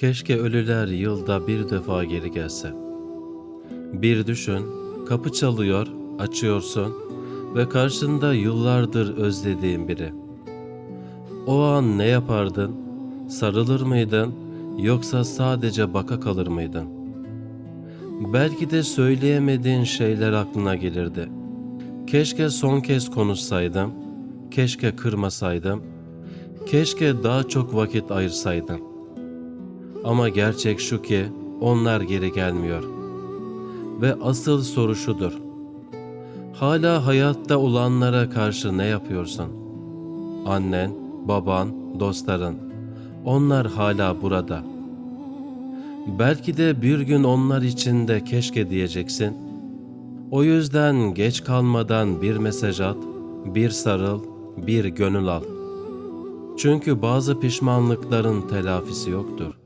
Keşke ölüler yılda bir defa geri gelse. Bir düşün, kapı çalıyor, açıyorsun ve karşında yıllardır özlediğin biri. O an ne yapardın? Sarılır mıydın yoksa sadece baka kalır mıydın? Belki de söyleyemediğin şeyler aklına gelirdi. Keşke son kez konuşsaydım, keşke kırmasaydım, keşke daha çok vakit ayırsaydım. Ama gerçek şu ki onlar geri gelmiyor. Ve asıl soru şudur: hala hayatta olanlara karşı ne yapıyorsun? Annen, baban, dostların, onlar hala burada. Belki de bir gün onlar için de keşke diyeceksin. O yüzden geç kalmadan bir mesaj at, bir sarıl, bir gönül al. Çünkü bazı pişmanlıkların telafisi yoktur.